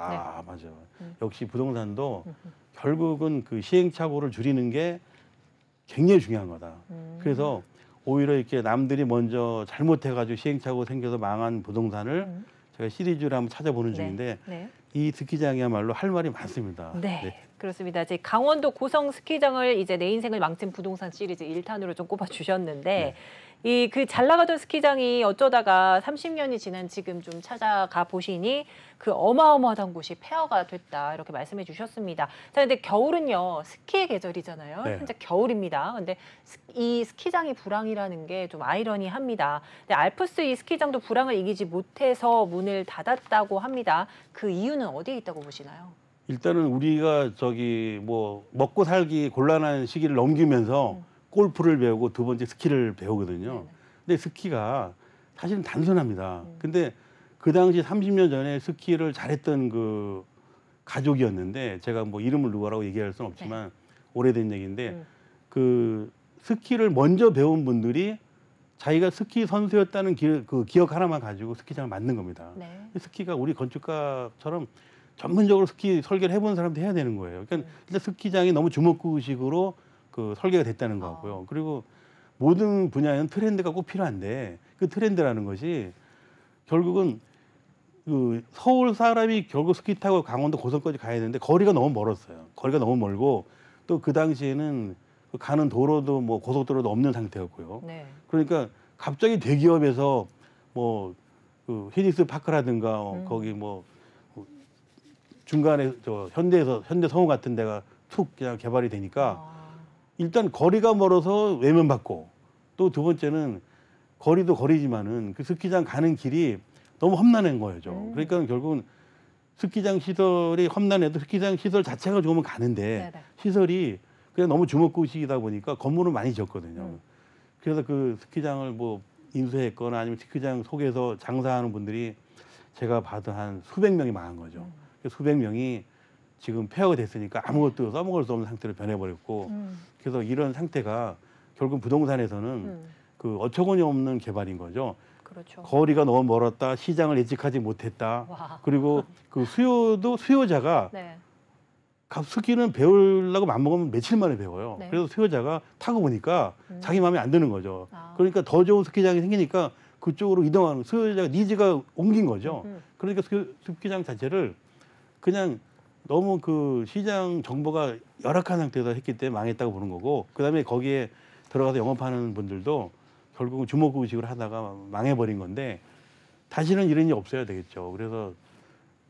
맞아. 역시 부동산도 결국은 그 시행착오를 줄이는 게 굉장히 중요한 거다. 그래서 오히려 이렇게 남들이 먼저 잘못해가지고 시행착오 생겨서 망한 부동산을 제가 시리즈로 한번 찾아보는 중인데 네. 이 스키장이야말로 할 말이 많습니다. 네. 그렇습니다. 이제 강원도 고성 스키장을 이제 내 인생을 망친 부동산 시리즈 1탄으로 좀 꼽아 주셨는데 이 그 잘 나가던 스키장이 어쩌다가 30년이 지난 지금 좀 찾아가 보시니 그 어마어마하던 곳이 폐허가 됐다 이렇게 말씀해 주셨습니다. 자, 근데 겨울은요 스키의 계절이잖아요. 네. 현재 겨울입니다. 근데 이 스키장이 불황이라는 게 좀 아이러니합니다. 근데 알프스 이 스키장도 불황을 이기지 못해서 문을 닫았다고 합니다. 그 이유는 어디에 있다고 보시나요? 일단은 우리가 뭐 먹고 살기 곤란한 시기를 넘기면서 골프를 배우고 두 번째 스키를 배우거든요. 근데 스키가 사실은 단순합니다. 근데 그 당시 30년 전에 스키를 잘했던 그 가족이었는데 제가 뭐 이름을 누구라고 얘기할 수는 없지만 오래된 얘기인데 그 스키를 먼저 배운 분들이 자기가 스키 선수였다는 그 기억 하나만 가지고 스키장을 만든 겁니다. 네. 스키가 우리 건축가처럼 전문적으로 스키 설계를 해본 사람도 해야 되는 거예요. 그러니까 일단 스키장이 너무 주먹구식으로 그 설계가 됐다는 거 같고요. 그리고 모든 분야에는 트렌드가 꼭 필요한데 그 트렌드라는 것이 결국은 그 서울 사람이 결국 스키 타고 강원도 고성까지 가야 되는데 거리가 너무 멀었어요. 거리가 너무 멀고 또 그 당시에는 그 가는 도로도 뭐 고속도로도 없는 상태였고요. 네. 그러니까 갑자기 대기업에서 뭐 그 히니스 파크라든가 거기 뭐 중간에 현대성우 같은 데가 툭 그냥 개발이 되니까 일단 거리가 멀어서 외면받고 또 두 번째는 거리도 거리지만은 그 스키장 가는 길이 너무 험난한 거죠. 그러니까 결국은 스키장 시설이 험난해도 스키장 시설 자체가 좋으면 가는데 네네. 시설이 그냥 너무 주먹구식이다 보니까 건물을 많이 지었거든요. 그래서 그 스키장을 뭐 인수했거나 아니면 스키장 속에서 장사하는 분들이 제가 봐도 한 수백 명이 망한 거죠. 수백 명이 지금 폐허가 됐으니까 아무것도 써먹을 수 없는 상태로 변해버렸고 그래서 이런 상태가 결국 부동산에서는 그 어처구니 없는 개발인 거죠. 그렇죠. 거리가 너무 멀었다, 시장을 예측하지 못했다. 와. 그리고 그 수요자가 네. 스키는 배우려고 맘먹으면 며칠 만에 배워요. 네. 그래서 수요자가 타고 보니까 자기 마음에 안 드는 거죠. 아. 그러니까 더 좋은 스키장이 생기니까 그쪽으로 이동하는 수요자가 니즈가 옮긴 거죠. 그러니까 스키장 자체를 그냥 너무 그 시장 정보가 열악한 상태에서 했기 때문에 망했다고 보는 거고, 그다음에 거기에 들어가서 영업하는 분들도 결국은 주먹구구식으로 하다가 망해버린 건데 다시는 이런 일이 없어야 되겠죠. 그래서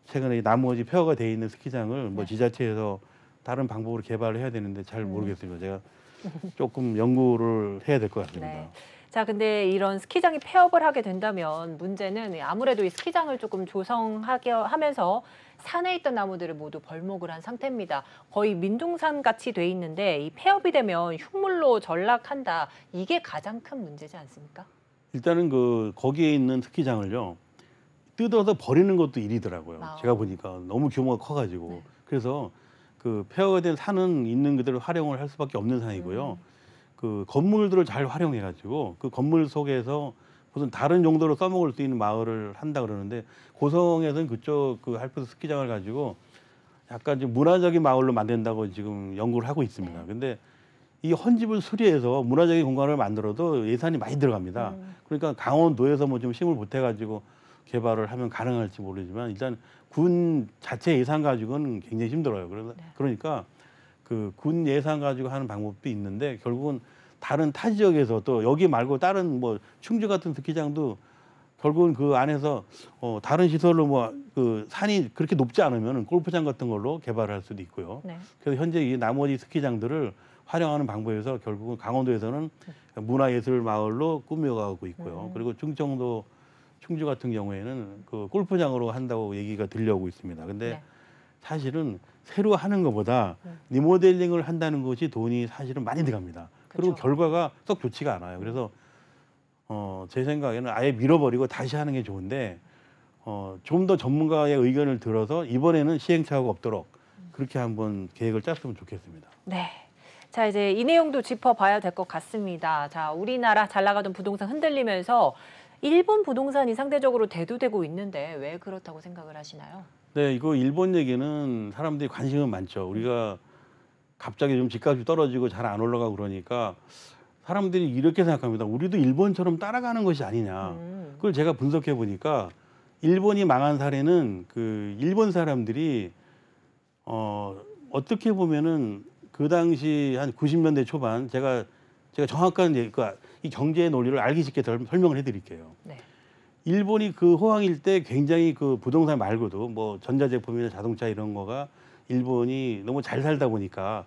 최근에 나머지 폐허가 돼 있는 스키장을 뭐 네. 지자체에서 다른 방법으로 개발을 해야 되는데 잘 모르겠습니다. 제가 조금 연구를 해야 될 것 같습니다. 네. 자, 근데 이런 스키장이 폐업을 하게 된다면 문제는 아무래도 이 스키장을 조금 조성하게 하면서 산에 있던 나무들을 모두 벌목을 한 상태입니다. 거의 민둥산 같이 돼 있는데 이 폐업이 되면 흉물로 전락한다. 이게 가장 큰 문제지 않습니까? 일단은 그 거기에 있는 스키장을요 뜯어서 버리는 것도 일이더라고요. 아. 제가 보니까 너무 규모가 커가지고 네. 그래서 그 폐허가 된 산은 있는 그대로 활용을 할 수밖에 없는 산이고요. 그 건물들을 잘 활용해가지고 그 건물 속에서 무슨 다른 용도로 써먹을 수 있는 마을을 한다 그러는데 고성에서는 그쪽 그 할프스 스키장을 가지고 약간 좀 문화적인 마을로 만든다고 지금 연구를 하고 있습니다. 네. 근데 이 헌집을 수리해서 문화적인 공간을 만들어도 예산이 많이 들어갑니다. 그러니까 강원도에서 뭐 좀 힘을 보태가지고 개발을 하면 가능할지 모르지만 일단 군 자체 예산 가지고는 굉장히 힘들어요. 그러니까 그 군 예산 가지고 하는 방법도 있는데 결국은 다른 타 지역에서 또 여기 말고 다른 뭐 충주 같은 스키장도 결국은 그 안에서 다른 시설로 뭐 그 산이 그렇게 높지 않으면 골프장 같은 걸로 개발을 할 수도 있고요. 네. 그래서 현재 이 나머지 스키장들을 활용하는 방법에서 결국은 강원도에서는 문화예술 마을로 꾸며가고 있고요. 그리고 충청도 충주 같은 경우에는 그 골프장으로 한다고 얘기가 들려오고 있습니다. 근데 네. 사실은 새로 하는 것보다 리모델링을 한다는 것이 돈이 사실은 많이 들어갑니다. 그리고 그렇죠. 결과가 썩 좋지가 않아요. 그래서 제 생각에는 아예 밀어버리고 다시 하는 게 좋은데 좀 더 전문가의 의견을 들어서 이번에는 시행착오가 없도록 그렇게 한번 계획을 짰으면 좋겠습니다. 네. 자, 이제 이 내용도 짚어봐야 될 것 같습니다. 자, 우리나라 잘 나가던 부동산 흔들리면서 일본 부동산이 상대적으로 대두되고 있는데 왜 그렇다고 생각을 하시나요? 네, 이거 일본 얘기는 사람들이 관심은 많죠. 우리가 갑자기 좀 집값이 떨어지고 잘 안 올라가고 그러니까 사람들이 이렇게 생각합니다. 우리도 일본처럼 따라가는 것이 아니냐. 그걸 제가 분석해 보니까 일본이 망한 사례는 그 일본 사람들이 어떻게 보면은 그 당시 한 90년대 초반 제가 정확한 이 경제의 논리를 알기 쉽게 설명을 해드릴게요. 네. 일본이 그 호황일 때 굉장히 그 부동산 말고도 뭐 전자제품이나 자동차 이런 거가 일본이 너무 잘 살다 보니까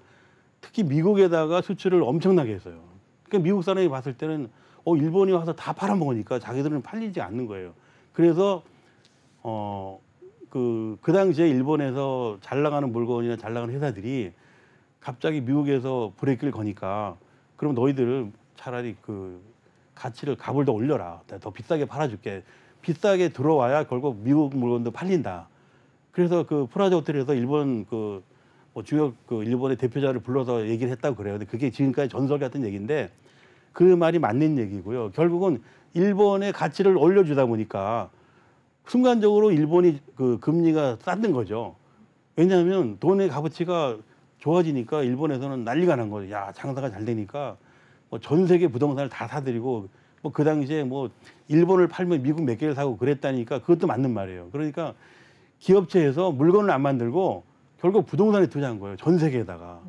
특히 미국에다가 수출을 엄청나게 했어요. 그러니까 미국 사람이 봤을 때는 일본이 와서 다 팔아먹으니까 자기들은 팔리지 않는 거예요. 그래서 그 당시에 일본에서 잘 나가는 물건이나 잘 나가는 회사들이 갑자기 미국에서 브레이크를 거니까 그럼 너희들 차라리 그 가치를 값을 더 올려라. 더 비싸게 팔아줄게. 비싸게 들어와야 결국 미국 물건도 팔린다. 그래서 그 프라자 호텔에서 일본 뭐 주요 일본의 대표자를 불러서 얘기를 했다고 그래요. 근데 그게 지금까지 전설 같은 얘기인데 그 말이 맞는 얘기고요. 결국은 일본의 가치를 올려주다 보니까 순간적으로 일본이 그 금리가 쌌는 거죠. 왜냐하면 돈의 값어치가 좋아지니까 일본에서는 난리가 난 거예요. 야, 장사가 잘 되니까 뭐 전 세계 부동산을 다 사들이고 뭐 그 당시에 뭐 일본을 팔면 미국 몇 개를 사고 그랬다니까 그것도 맞는 말이에요. 그러니까 기업체에서 물건을 안 만들고 결국 부동산에 투자한 거예요. 전 세계에다가.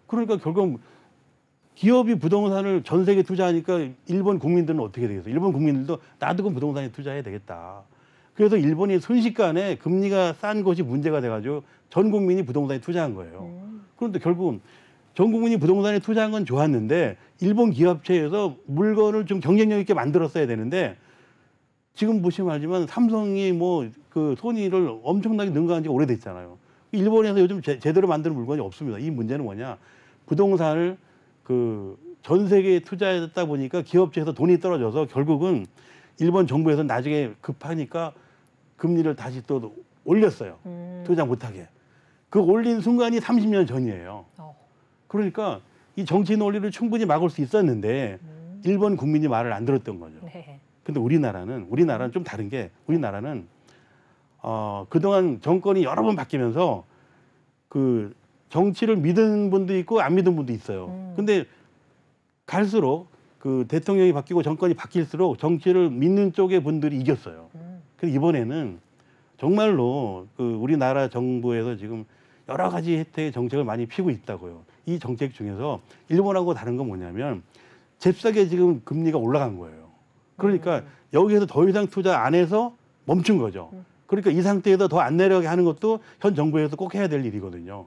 그러니까 결국 기업이 부동산을 전 세계에 투자하니까 일본 국민들은 어떻게 되겠어요? 일본 국민들도 나도 그 부동산에 투자해야 되겠다. 그래서 일본이 순식간에 금리가 싼 것이 문제가 돼가지고 전 국민이 부동산에 투자한 거예요. 그런데 결국은 전 국민이 부동산에 투자한 건 좋았는데 일본 기업체에서 물건을 좀 경쟁력 있게 만들었어야 되는데 지금 보시면 알지만 삼성이 뭐 그 소니를 엄청나게 능가한 지 오래됐잖아요. 일본에서 요즘 제대로 만드는 물건이 없습니다. 이 문제는 뭐냐? 부동산을 그 전 세계에 투자했다 보니까 기업체에서 돈이 떨어져서 결국은 일본 정부에서 나중에 급하니까 금리를 다시 또 올렸어요. 투자 못하게. 그 올린 순간이 30년 전이에요. 어. 그러니까 이 정치 논리를 충분히 막을 수 있었는데 일본 국민이 말을 안 들었던 거죠. 네. 근데 우리나라는 좀 다른 게 우리나라는 그동안 정권이 여러 번 바뀌면서 그 정치를 믿은 분도 있고 안 믿은 분도 있어요. 근데 갈수록 그 대통령이 바뀌고 정권이 바뀔수록 정치를 믿는 쪽의 분들이 이겼어요. 그래서 이번에는 정말로 그 우리나라 정부에서 지금 여러 가지 혜택의 정책을 많이 피고 있다고요. 이 정책 중에서 일본하고 다른 건 뭐냐면 잽싸게 지금 금리가 올라간 거예요. 그러니까 여기에서 더 이상 투자 안 해서 멈춘 거죠. 그러니까 이 상태에서 더 안 내려가게 하는 것도 현 정부에서 꼭 해야 될 일이거든요.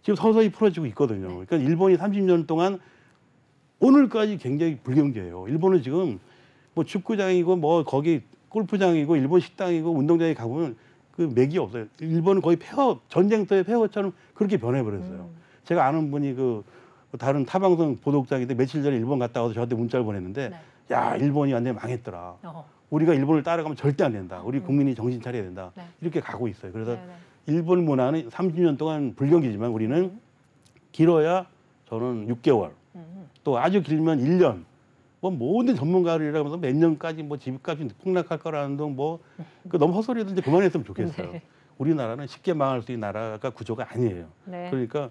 지금 서서히 풀어지고 있거든요. 그러니까 일본이 30년 동안 오늘까지 굉장히 불경제예요. 일본은 지금 뭐 축구장이고 뭐 거기 골프장이고 일본 식당이고 운동장에 가보면 그 맥이 없어요. 일본은 거의 전쟁터의 폐허처럼 그렇게 변해버렸어요. 제가 아는 분이 그 다른 타방송 보도국장인데 며칠 전에 일본 갔다 와서 저한테 문자를 보냈는데 네. 야 일본이 완전히 망했더라. 우리가 일본을 따라가면 절대 안 된다. 우리 국민이 정신 차려야 된다. 네. 이렇게 가고 있어요. 그래서 네, 네. 일본 문화는 30년 동안 불경기지만 우리는 길어야 저는 6개월 또 아주 길면 1년 뭐 모든 전문가들이라고 하면서 몇 년까지 뭐 집값이 폭락할 거라는 둥뭐 너무 헛소리들 이제 그만했으면 좋겠어요. 네. 우리나라는 쉽게 망할 수 있는 나라가 구조가 아니에요. 네. 그러니까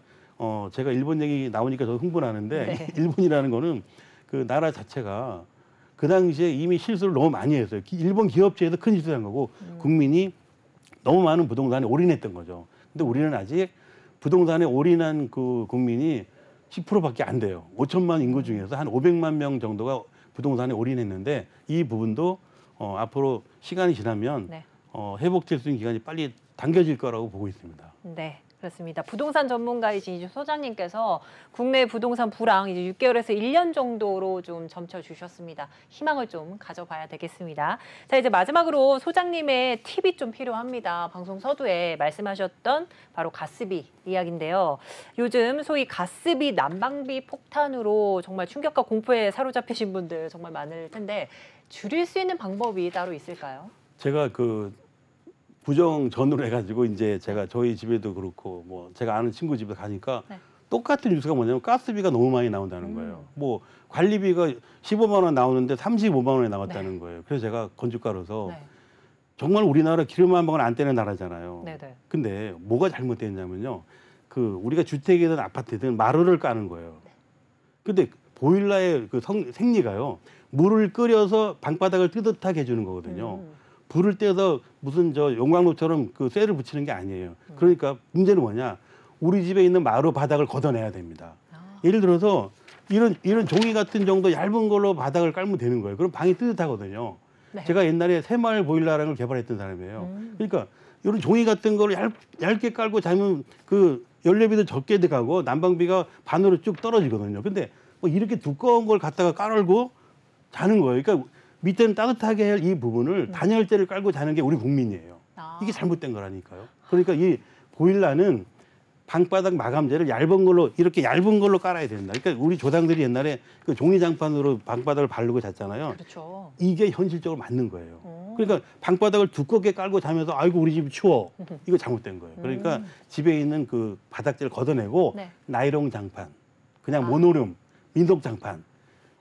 제가 일본 얘기 나오니까 저 흥분하는데 네. 일본이라는 거는 그 나라 자체가 그 당시에 이미 실수를 너무 많이 했어요. 일본 기업체에서 큰 실수를 한 거고 국민이 너무 많은 부동산에 올인했던 거죠. 근데 우리는 아직 부동산에 올인한 그 국민이 10%밖에 안 돼요. 5천만 인구 중에서 한 500만 명 정도가 부동산에 올인했는데 이 부분도 앞으로 시간이 지나면 네. 회복될 수 있는 기간이 빨리 당겨질 거라고 보고 있습니다. 네, 그렇습니다. 부동산 전문가이신 이주 소장님께서 국내 부동산 불황 이제 6개월에서 1년 정도로 좀 점쳐주셨습니다. 희망을 좀 가져봐야 되겠습니다. 자, 이제 마지막으로 소장님의 팁이 좀 필요합니다. 방송 서두에 말씀하셨던 바로 가스비 이야기인데요. 요즘 소위 가스비 난방비 폭탄으로 정말 충격과 공포에 사로잡히신 분들 정말 많을 텐데 줄일 수 있는 방법이 따로 있을까요? 제가 그 부정 전후로 해가지고 이제 제가 저희 집에도 그렇고 뭐 제가 아는 친구 집에 가니까 네. 똑같은 뉴스가 뭐냐면 가스비가 너무 많이 나온다는 거예요. 뭐 관리비가 15만 원 나오는데 35만 원에 나왔다는 거예요. 그래서 제가 건축가로서 네. 정말 우리나라 기름 한 방울 안 떼는 나라잖아요. 네, 네. 근데 뭐가 잘못됐냐면요. 그 우리가 주택이든 아파트든 마루를 까는 거예요. 근데 보일러의 그 생리가요. 물을 끓여서 방바닥을 뜨뜻하게 해주는 거거든요. 불을 떼서 무슨 저 용광로처럼 그 쇠를 붙이는 게 아니에요. 그러니까 문제는 뭐냐? 우리 집에 있는 마루 바닥을 걷어내야 됩니다. 예를 들어서 이런 종이 같은 정도 얇은 걸로 바닥을 깔면 되는 거예요. 그럼 방이 뜨뜻하거든요. 네. 제가 옛날에 새마을 보일러라는 걸 개발했던 사람이에요. 그러니까 이런 종이 같은 거를 얇게 깔고 자면 그 연료비도 적게 들어가고 난방비가 반으로 쭉 떨어지거든요. 근데 뭐 이렇게 두꺼운 걸 갖다가 깔고 자는 거예요. 그러니까 밑에는 따뜻하게 할 이 부분을 단열재를 깔고 자는 게 우리 국민이에요. 이게 잘못된 거라니까요. 그러니까 이 보일러는 방바닥 마감재를 얇은 걸로 이렇게 얇은 걸로 깔아야 된다. 그러니까 우리 조상들이 옛날에 그 종이 장판으로 방바닥을 바르고 잤잖아요. 그렇죠. 이게 현실적으로 맞는 거예요. 그러니까 방바닥을 두껍게 깔고 자면서 아이고 우리 집이 추워. 이거 잘못된 거예요. 그러니까 집에 있는 그 바닥재를 걷어내고 네. 나이롱 장판, 그냥 모노륨, 민속 장판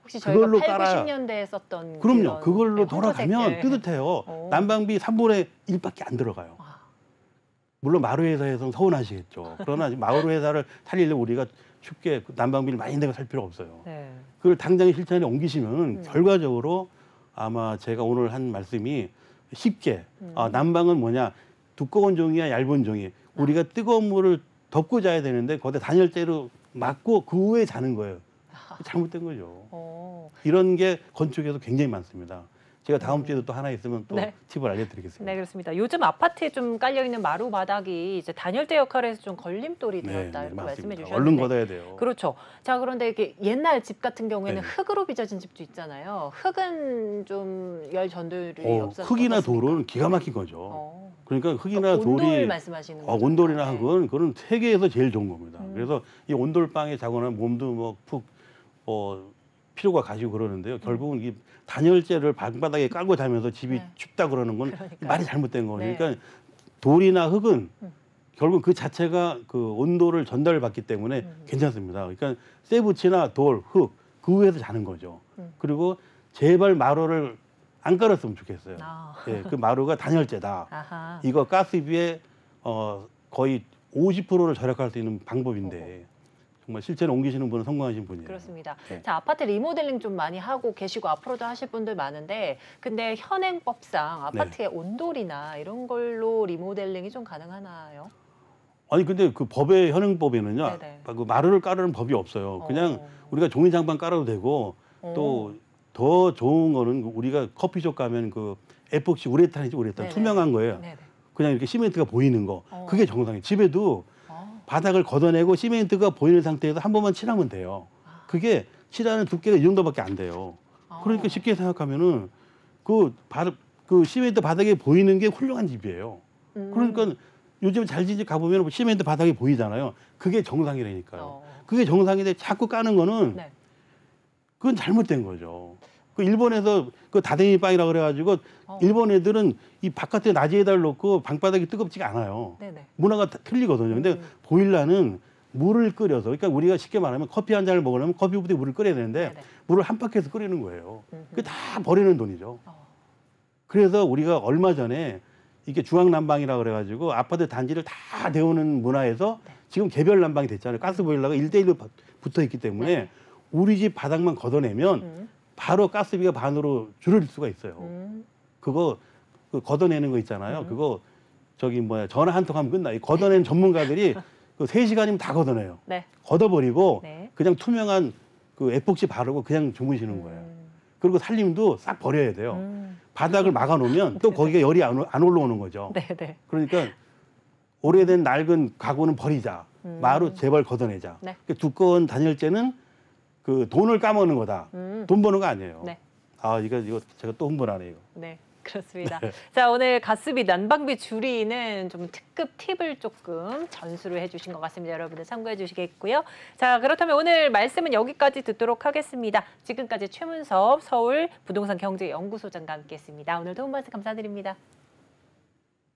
혹시 저희가 그걸로 8, 깔아야- 90년대에 썼던 그럼요. 그런, 그걸로 네, 돌아가면 홀조색들. 뜨뜻해요. 난방비 3분의 1밖에 안 들어가요. 물론 마루회사에서는 서운하시겠죠. 그러나 마루회사를 살리려고 우리가 쉽게 난방비를 많이 내고 살 필요가 없어요. 네. 그걸 당장 실천에 옮기시면 결과적으로 아마 제가 오늘 한 말씀이 쉽게 난방은 뭐냐 두꺼운 종이야 얇은 종이 우리가 뜨거운 물을 덮고 자야 되는데 거기다 단열재로 막고 그 후에 자는 거예요. 잘못된 거죠. 이런 게 건축에서 굉장히 많습니다. 제가 다음 주에도 또 하나 있으면 또 네. 팁을 알려드리겠습니다. 네, 그렇습니다. 요즘 아파트에 좀 깔려 있는 마루 바닥이 이제 단열재 역할에서 좀 걸림돌이 되었다 이렇게 말씀해 맞습니다. 주셨는데. 얼른 걷어야 돼요. 그렇죠. 자, 그런데 이게 옛날 집 같은 경우에는 네. 흙으로 빚어진 집도 있잖아요. 흙은 좀 열 전도율이 없어서 흙이나 어떻습니까? 돌은 기가 막힌 거죠. 그러니까 흙이나 온돌 돌이 말씀하시는 거죠? 온돌이나 네. 흙은 그건 세계에서 제일 좋은 겁니다. 그래서 이 온돌방에 자거나 몸도 뭐 푹 피로가 가시고 그러는데요. 결국은 이 단열재를 방바닥에 깔고 자면서 집이 네. 춥다 그러는 건 그러니까요. 말이 잘못된 거예요. 네. 그러니까 돌이나 흙은 결국 그 자체가 그 온도를 전달을 받기 때문에 괜찮습니다. 그러니까 쇠붙이나 돌, 흙 그 위에서 자는 거죠. 그리고 제발 마루를 안 깔았으면 좋겠어요. 아. 예, 그 마루가 단열재다. 아하. 이거 가스비에 거의 50%를 절약할 수 있는 방법인데 정말 실제로 옮기시는 분은 성공하신 분이에요. 그렇습니다. 네. 자, 아파트 리모델링 좀 많이 하고 계시고 앞으로도 하실 분들 많은데 근데 현행법상 아파트의 온돌이나 이런 걸로 리모델링이 좀 가능하나요? 아니 근데 그 법의 현행법에는요, 네네. 그 마루를 깔으는 법이 없어요. 그냥 우리가 종이 장판 깔아도 되고 또 더 좋은 거는 우리가 커피숍 가면 그 에폭시 우레탄이지 우레탄 네네. 투명한 거예요. 네네. 그냥 이렇게 시멘트가 보이는 거. 어. 그게 정상이에요. 집에도 어. 바닥을 걷어내고 시멘트가 보이는 상태에서 한 번만 칠하면 돼요. 그게 칠하는 두께가 이 정도밖에 안 돼요. 그러니까 어. 쉽게 생각하면은 그 시멘트 바닥에 보이는 게 훌륭한 집이에요. 그러니까 요즘 잘 지은 집 가보면 시멘트 바닥이 보이잖아요. 그게 정상이라니까요. 어. 그게 정상인데 자꾸 까는 거는 네. 그건 잘못된 거죠. 그 일본에서 그 다대미 빵이라 그래가지고 일본 애들은 이 바깥에 낮에다 놓고 방바닥이 뜨겁지가 않아요. 네네. 문화가 틀리거든요. 근데 보일러는 물을 끓여서, 그러니까 우리가 쉽게 말하면 커피 한 잔을 먹으려면 커피부터 물을 끓여야 되는데 네네. 물을 한 바퀴에서 끓이는 거예요. 그게 다 버리는 돈이죠. 그래서 우리가 얼마 전에 이게 중앙난방이라 그래가지고 아파트 단지를 다 데우는 문화에서 지금 개별 난방이 됐잖아요. 가스보일러가 1대1로 붙어 있기 때문에 네. 우리 집 바닥만 걷어내면 바로 가스비가 반으로 줄어들 수가 있어요. 그거 그 걷어내는 거 있잖아요. 그거 저기 뭐야 전화 한 통 하면 끝나. 이 걷어내는 전문가들이 그 3시간이면 다 걷어내요. 네. 걷어버리고 네. 그냥 투명한 그 에폭시 바르고 그냥 주무시는 거예요. 그리고 살림도 싹 버려야 돼요. 바닥을 막아놓으면 또 거기가 열이 안 올라오는 거죠. 네네. 그러니까 오래된 낡은 가구는 버리자. 마루 제발 걷어내자. 네. 그 두꺼운 단열재는 그 돈을 까먹는 거다. 돈 버는 거 아니에요. 네. 아, 이거 제가 또 홍보를 하네요. 네. 그렇습니다. 자, 오늘 가스비, 난방비 줄이는 좀 특급 팁을 조금 전수를 해주신 것 같습니다. 여러분들 참고해 주시겠고요. 자, 그렇다면 오늘 말씀은 여기까지 듣도록 하겠습니다. 지금까지 최문섭 서울 부동산 경제연구소장과 함께했습니다. 오늘 도움 말씀 감사드립니다.